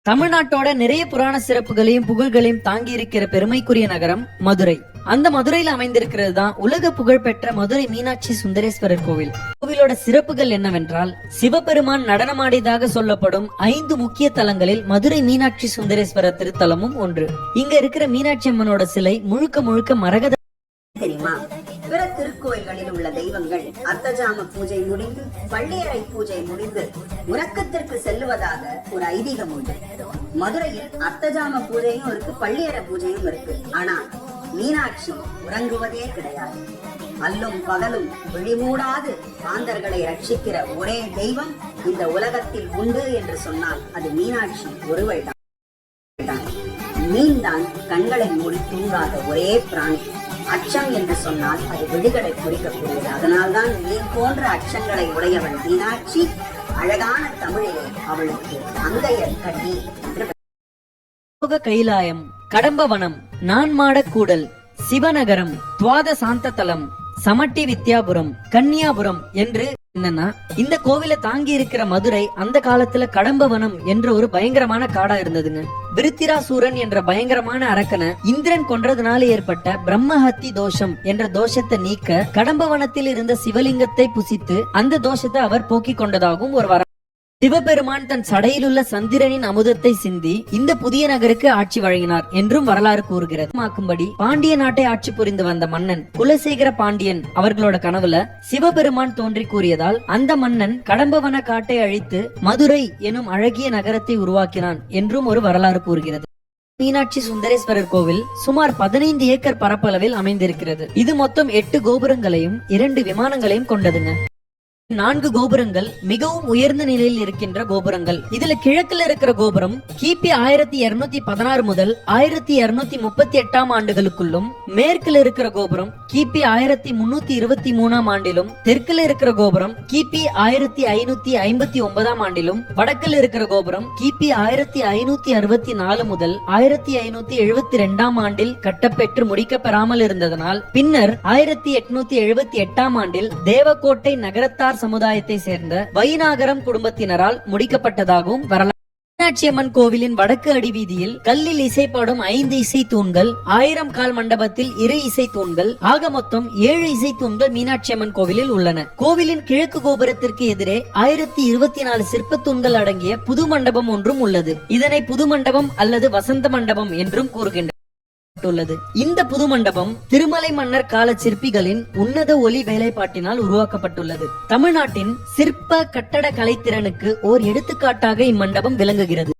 தமிழ்நாட்டோட நிறைய புராண சிறப்புகளையும் புகழ்களையும் தாங்கி இருக்கிற பெருமைக்குரிய நகரம் மதுரை. அந்த மதுரையில அமைந்திருக்கிறது தான் உலக புகழ்பெற்ற மதுரை மீனாட்சி சுந்தரேஸ்வரர் கோவில். கோவிலோட சிறப்புகள் என்னவென்றால், சிவபெருமான் நடனமாடியதாக சொல்லப்படும் 5 முக்கிய தலங்களில் மதுரை மீனாட்சி சுந்தரேஸ்வரர் திருத்தலமும் ஒன்று. இங்க இருக்கிற மீனாட்சி அம்மனோட சிலை முழுக்க முழுக்க மரகத. தெரியுமா? பிற திருக்கோயில்களில் உள்ள தெய்வங்கள் அர்த்தஜாம பூஜை முடிந்து பள்ளியறை பூஜை முடிந்து உறக்கத்திற்கு செல்லுவதாக ஒரு ஐதீகம் உண்டு. மதுரையில் அர்த்தஜாம பூஜையும் இருக்கு, பள்ளியறை பூஜையும் இருக்கு. ஆனா மீனாட்சி உறங்குவதே கிடையாது. அல்லும் பகலும் விழிமூடாது மாந்தர்களை ரட்சிக்கிற ஒரே தெய்வம் இந்த உலகத்தில் உண்டு என்று சொன்னால் அது மீனாட்சி ஒருவள் தான். மீன் தான் கண்களை மூடி தூங்காத ஒரே பிராணி. அச்சம் என்று சொன்னால் அது விடுகளை குறிக்கக்கூடியது. அதனால்தான் மீன் போன்ற அச்சங்களை உடையவள் மீனாட்சி. அழகான தமிழிலே அவளுக்கு அங்கையர் கண்ணி என்று. கைலாயம், கடம்பவனம், நான்மாட கூடல், சிவநகரம், துவாத சாந்த தலம், சமட்டி வித்யாபுரம், கன்னியாபுரம் என்று என்னன்னா, இந்த கோவிலை தாங்கி இருக்கிற மதுரை அந்த காலத்துல கடம்பவனம் என்ற ஒரு பயங்கரமான காடா இருந்ததுங்க. விருத்திராசூரன் என்ற பயங்கரமான அரக்கனை இந்திரன் கொன்றதுனால ஏற்பட்ட பிரம்மஹத்தி தோஷம் என்ற தோஷத்தை நீக்க கடம்பவனத்தில் இருந்த சிவலிங்கத்தை புசித்து அந்த தோஷத்தை அவர் போக்கிக் கொண்டதாகவும் ஒரு வர. சிவபெருமான் தன் சடையில் உள்ள சந்திரனின் அமுதத்தை சிந்தி இந்த புதிய நகருக்கு ஆட்சி வழங்கினார் என்றும் வரலாறு கூறுகிறது. மாக்கும்படி பாண்டிய நாட்டை ஆட்சி புரிந்து வந்த மன்னன் குலசேகர பாண்டியன் அவர்களோட கனவுல சிவபெருமான் தோன்றி கூறியதால் அந்த மன்னன் கடம்பவன காட்டை அழித்து மதுரை எனும் அழகிய நகரத்தை உருவாக்கினான் என்றும் ஒரு வரலாறு கூறுகிறது. மீனாட்சி சுந்தரேஸ்வரர் கோவில் சுமார் 15 ஏக்கர் பரப்பளவில் அமைந்திருக்கிறது. இது மொத்தம் 8 கோபுரங்களையும் 2 விமானங்களையும் கொண்டதுங்க. 4 கோபுரங்கள் மிகவும் உயர்ந்த நிலையில் இருக்கின்ற கோபுரங்கள். இதுல கிழக்குல இருக்கிற கோபுரம் கிபி 1216 முதல் 1238 ஆண்டுகளுக்குள்ளும், மேற்குல இருக்கிற கோபுரம் கிபி 1323 ஆண்டிலும், தெற்குல இருக்கிற கோபுரம் கிபி 1559 ஆண்டிலும், வடக்குல இருக்கிற கோபுரம் கிபி 1564 முதல் 1572 ஆண்டில் கட்டப்பெற்று முடிக்கப்பெறாமல் இருந்ததனால் பின்னர் 1878 ஆண்டில் தேவக்கோட்டை நகரத்தார் சமுதாயத்தை சேர்ந்த வைநாகரம் குடும்பத்தினரால் முடிக்கப்பட்டதாகவும் வரலாறு. மீனாட்சி அம்மன் கோவிலின் வடக்கு அடிவீதியில் கல்லில் இசைப்பாடும் 5 இசை தூண்கள், 1000 கால் மண்டபத்தில் 2 இசை தூண்கள், ஆக மொத்தம் 7 இசை தூண்கள் மீனாட்சி அம்மன் கோவிலில் உள்ளன. கோவிலின் கிழக்கு கோபுரத்திற்கு எதிரே 1024 சிற்ப தூண்கள் அடங்கிய புது மண்டபம் ஒன்றும் உள்ளது. இதனை புது மண்டபம் அல்லது வசந்த மண்டபம் என்றும் கூறுகின்றனர். இந்த புது மண்டபம் திருமலை மன்னர் கால சிற்பிகளின் உன்னத ஒலி வேலைப்பாட்டினால் உருவாக்கப்பட்டுள்ளது. தமிழ்நாட்டின் சிற்ப கட்டட கலைத்திறனுக்கு ஓர் எடுத்துக்காட்டாக இம்மண்டபம் விளங்குகிறது.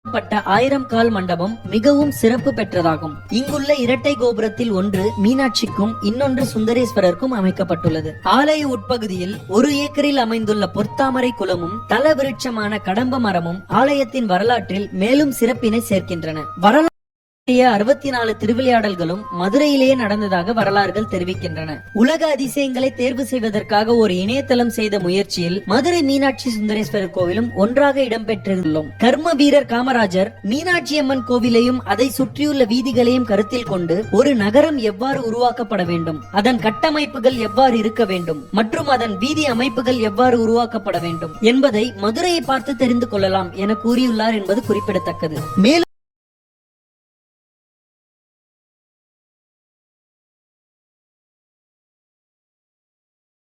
1000 கால் மண்டபம் மிகவும் சிறப்பு பெற்றதாகும். இங்குள்ள இரட்டை கோபுரத்தில் ஒன்று மீனாட்சிக்கும் இன்னொன்று சுந்தரேஸ்வரருக்கும் அமைக்கப்பட்டுள்ளது. ஆலய உட்பகுதியில் 1 ஏக்கரில் அமைந்துள்ள பொற்தாமரை குளமும் தல விருட்சமான கடம்ப மரமும் ஆலயத்தின் வரலாற்றில் மேலும் சிறப்பினை சேர்க்கின்றன. 64 திருவிளையாடல்களும் மதுரையிலேயே நடந்ததாக வரலாறுகள் தெரிவிக்கின்றன. உலக அதிசயங்களை தேர்வு செய்வதற்காக ஒரு இணையதளம் செய்த முயற்சியில் மதுரை மீனாட்சி சுந்தரேஸ்வரர் கோவிலும் ஒன்றாக இடம்பெற்றுள்ளோம். கர்ம வீரர் காமராஜர் மீனாட்சி அம்மன் கோவிலையும் அதை சுற்றியுள்ள வீதிகளையும் கருத்தில் கொண்டு ஒரு நகரம் எவ்வாறு உருவாக்கப்பட வேண்டும், அதன் கட்டமைப்புகள் எவ்வாறு இருக்க வேண்டும் மற்றும் அதன் வீதி அமைப்புகள் எவ்வாறு உருவாக்கப்பட வேண்டும் என்பதை மதுரையை பார்த்து தெரிந்து கொள்ளலாம் என கூறியுள்ளார் என்பது குறிப்பிடத்தக்கது. மேலும்